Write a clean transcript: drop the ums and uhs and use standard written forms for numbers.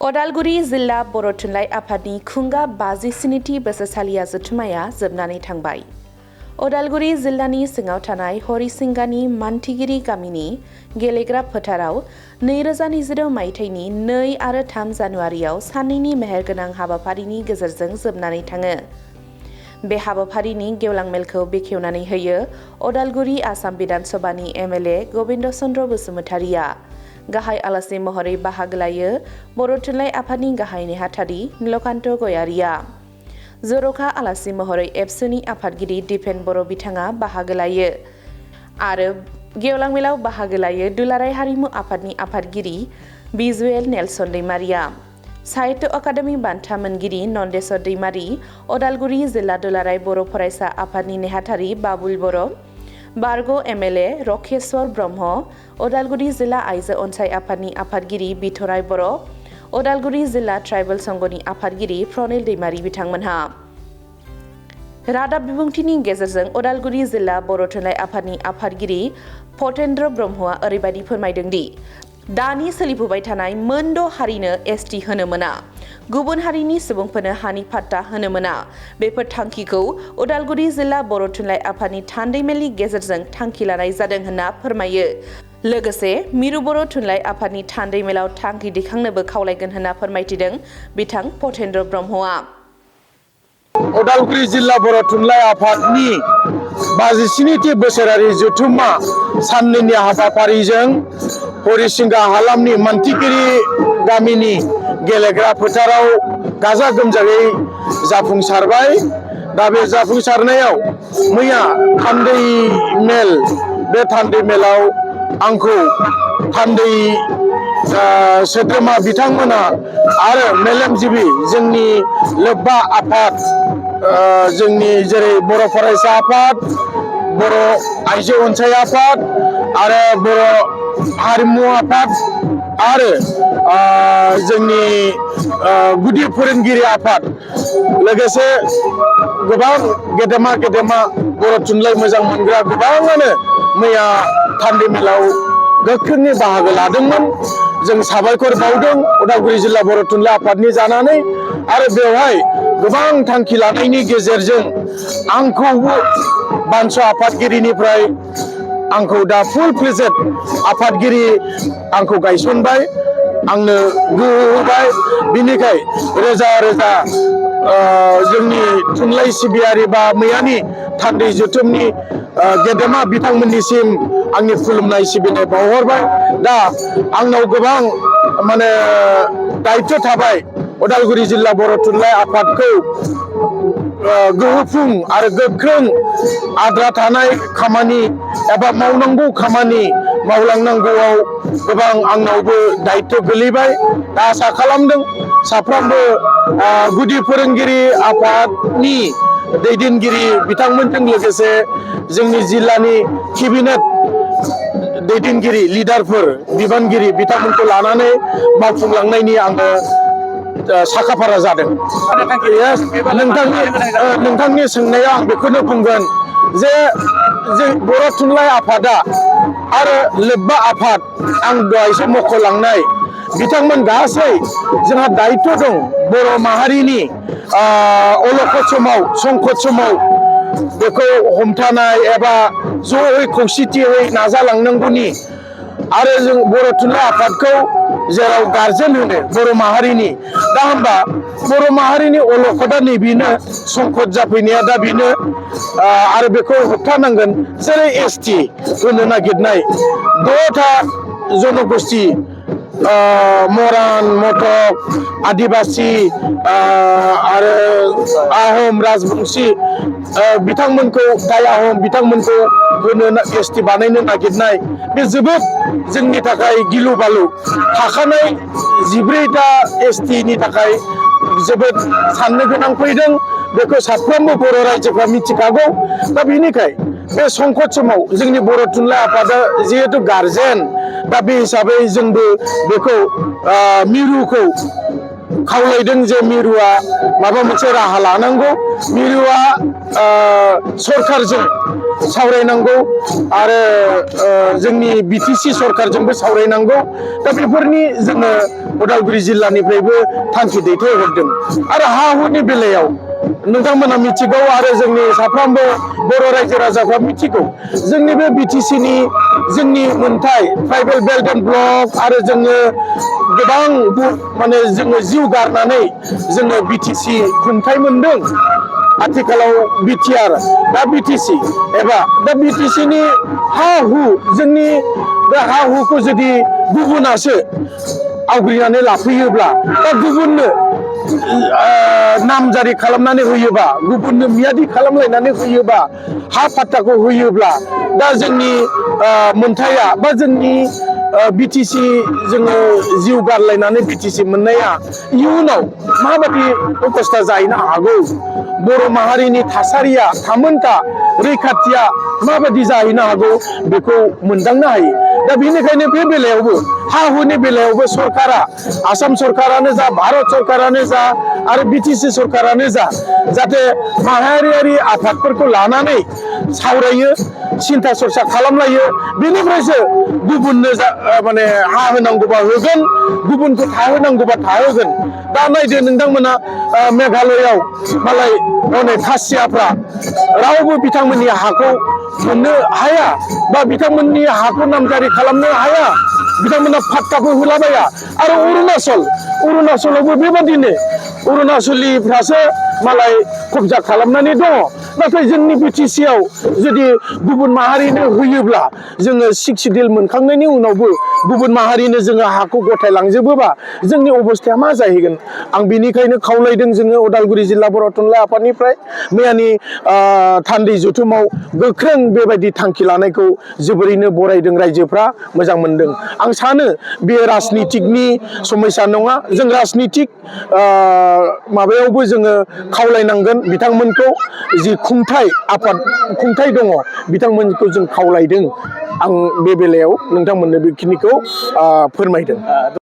अदालगुरि जिल्ला बर' थुनलाइ आफादनि खुंगा 57थि बोसोरसालिया जथुम्माया जोबनानै थांबाय। अदालगुरि जिल्लानि सिङाव थानाय हरिसिंगानि मानथिगिरि गामिनि गेलेग्रा फोथाराव 2026 मायथाइनि 2 आरो 3 जानुवारियाव साननैनि मेहेरगोनां हाबाफारिनि गेजेरजों जोबनानै थाङो। बे हाबाफारिनि गेवलां मेलखौ बेखेवनानै होयो अदालगुरि आसाम बिधान सभानि एमएलए गबिन्द चन्द्र बसुमतारिया। गाहाय आलासि महरै बाहागो लायो बर' थुनलाइ आफादनि गाहाय नेहाथारि नीलकान्त गयारिया। जर'खा आलासि महरै एबसुनि आफादगिरि दिपेन बर' बिथाङा बाहागो लायो आरो गेवलां मेलाव बाहागो लायो दुलाराय हारिमु आफादनि आफादगिरि बिजुएल नेलसन दैमारिया। साहित्य अकादेमि बान्था मोनगिरि नन्देस्वर दैमारि, अदालगुरि जिल्ला दुलाराय बर' फरायसा आफादनि नेहाथारि बाबुल बर', बारग' एमएलए रकेश्वर ब्रह्म, अदालगुरि जिल्ला आइजो अनसाय आफादनि आफादगिरि बिथराय बर', अदालगुरि जिल्ला ट्राइबेल संघनि आफादगिरि प्रनिल दैमारि बिथांमोनहा रादाब बिबुंथिनि गेजेरजों अदालगुरि जिल्ला बर' थुनलाइ आफादनि आफादगिरि फतेन्द्र ब्रह्मआ ओरैबायदि फोरमायदों दि दानि सोलिफुबाय थानाय मोनद' हारिनो एसटि होनो मोना, गुबुन हारिनि सुबुंफोरनो हानि पाट्टा होनो मोना। बेफोर थांखिखौ अदालगुरि जिल्ला बर' थुनलाइ आफादनि थान्दैमेलनि गेजेरजों थांखि लानाय जादों होनना फोरमायो। लोगोसे मिरु बर' थुनलाइ आफादनि थान्दैमेलाव थांखि दैखांनोबो खावलायगोन होनना फोरमायथिदों बिथां फतेन्द्र ब्रह्मआ। अदालगुरि जिल्ला बर' थुनलाइ आफादनि 57थि बोसोरारि जथुम्मा साननैनि हाबाफारिजों हरिसिंगा हालामनि मानथिगिरि गामिनि गेलेग्रा फोथाराव गाजा गोमजायै जाफुंसारबाय। दा बे जाफुंसारनायाव मैया थान्दै मेल, बे थान्दै मेलाव आंखौ थान्दै सोद्रोमा बिथांमोना आरो मेलेमजिबि जोंनि लोब्बा आफाद, जोंनि जेरै बर' फरायसा आफाद, बर' आइजो अनसाय आफाद आरो बर' हारिमु आफाद आरो जोंनि गुदि फोरोंगिरि आफाद, लोगोसे गोबां गेदेमा बर' थुनलाइ मोजां मोनग्रा गोबाङानो मैया थान्दै मेलाव गोख्रोङै बाहागो लादोंमोन। जों साबायखर बावदों अदालगुरि जिल्ला बर' थुनलाइ आफादनि जानानै, आरो बेवहाय गोबां थांखि लानायनि गेजेरजों आंखौबो बानस' आफादगिरिनिफ्राय आंखौ दा फुल फ्लेजेड आफादगिरि आंखौ गायसनबाय, आंनो गोहो होबाय। बिनिखाय रोजा रोजा जोंनि थुनलाइ सिबियारि बा मैयानि थान्दै जथुमनि गेदेमा बिथांमोननिसिम आंनि खुलुमनाय सिबिनाय बावहरबाय। दा आंनाव गोबां दायित्व थाबाय अदालगुरि जिल्ला बर' थुनलाइ आफादखौ गोहोफुं आरो गोख्रों आद्रा थानाय खामानि एबा मावनांगौ खामानि मावलांनांगौआव गोबां आंनावबो दायित्व गोलैबाय। दा आसा खालामदों साफ्रोमबो गुदि फोरोंगिरि आफादनि दैदेनगिरि बिथांमोनजों लोगोसे जोंनि जिल्लानि केबिनेट दैदेनगिरि लिडारफोर, बिबानगिरि बिथांमोनखौ लानानै मावफुंलांनायनि आङो साखाफारा जादों। नोंथांनि सोंनायाव आं बेखौनो बुंगोन जे बर' थुनलाइ आफादा आरो लोब्बा आफाद, आं दहायसो मख'लांनाय बिथांमोन गासै जोंहा दायित्व दं बर' माहारिनि अलखद समाव, संकट समाव बेखौ हमथानाय एबा ज'यै खौसेथियै नाजालांनांगौनि। आरो जों बर' थुनलाइ आफादखौ जेराव गारजेन होनो बर' माहारिनि, दा होमबा बर' माहारिनि अलखदा नैबेनो, संकट जाफैनाया दा बेनो, आरो बेखौ होबथानांगोन। जेरै एसटि होनो नागिरनाय 6था जनगोष्ठी, मरान, मटक, आदिबासि आरो आहम राजबंसि बिथांमोनखौ, टाइ आहम बिथांमोनखौ होनो एसटि बानायनो नागिरनाय, बे जोबोद जोंनि थाखाय गिलु बालु। थाखानाय 14टा एसटिनि थाखाय जोबोद साननो गोनां फैदों, बेखौ साफ्रोमबो बर' रायजोफ्रा मिथिखागौ। दा बेनिखाय बे संकट समाव जोंनि बर' थुनलाइ आफादा जिहेतु गारजेन, दा बे हिसाबै जोंबो बेखौ मिरुखौ खावलायदों जे मिरुआ माबा मोनसे राहा लानांगौ मिरुआ सरकारजों सावरायनांगौ आरो जोंनि बिटिसि सरकारजोंबो सावरायनांगौ दा बेफोरनि जोङो उदालगुरि जिल्लानिफ्रायबो थांखि दैथायहरदों आरो हा हुनि बेलायाव नोंथांमोना मिथिगौ आरो जोंनि साफ्रोमबो बर' रायजो राजाफ्रा मिथिगौ जोंनि बे बिटिसिनि जोंनि मोनथाय ट्राइबेल बेल्ट एन्ड ब्लक आरो जोङो गोबां माने जोङो जिउ गारनानै जोङो बिटिसि खुंथाय मोनदों आथिखालाव बिटिआर दा बिटिसि एबा दा बिटिसिनि हा हु जोंनि बे हा हुखौ जुदि गुबुनासो आवग्रिनानै लाफैयोब्ला दा गुबुननो नामजारि खालामनानै होयोबा गुबुननो मियादि खालामलायनानै होयोबा हा पाट्टाखौ होयोब्ला दा जोंनि मोनथाया बा जोंनि बिटिसि जोङो जिउ गारलायनानै बिटिसि मोननाया इयुनाव माबायदि अबस्था जाहैनो हागौ बर' माहारिनि थासारिया थामोनथा रैखाथिया माबायदि जाहैनो हागौ बेखौ मोनदांनो हायो दा बेनिखायनो बे बेलायावबो हा हुनि बेलायावबो सरकारा आसाम सरकारानो जा भारत सरकारानो जा आरो बिटिसि सरकारानो जा जाहाथे माहारियारि आफादफोरखौ लानानै सावरायो सिन्था सरसा खालामलायो बेनिफ्रायसो गुबुननो माने हा होनांगौबा होगोन गुबुनखौ थाहोनांगौबा थाहोगोन दा नायदो नोंथांमोना मेघालयआव मालाय हनै खासियाफ्रा रावबो बिथांमोननि हाखौ मोननो हाया बा बिथांमोननि हाखौ नामजारि खालामनो हाया बिथांमोना पाट्टाबो होलाबाया आरो अरुणाचलावबो बेबादिनो अरुणाचलिफ्रासो मालाय कब्जा खालामनानै दङ नाथाय जोंनि बिटिसिआव जुदि गुबुन माहारिनो होयोब्ला जोङो 6 डिल मोनखांनायनि उनावबो गुबुन माहारिनो जोङो हाखौ गथायलांजोबोबा जोंनि अबस्थाया मा जाहैगोन आं बेनिखायनो खावलायदों जोङो उदालगुरि जिल्ला बर' थुनलाइ आफादनिफ्राय मैयानि थान्दै जथुमाव गोख्रों बेबायदि थांखि लानायखौ जोबोरैनो बरायदों रायजोफ्रा मोजां मोनदों आं सानो बेयो राजनितिकनि समस्या नङा जों राजनितिक माबायावबो जोङो खावलायनांगोन बिथांमोनखौ जि खुंथाय आफाद खुंथाय दङ बिथांमोनखौ जों खावलायदों आं बे बेलायाव नोंथांमोननो बेखिनिखौ फोरमायदों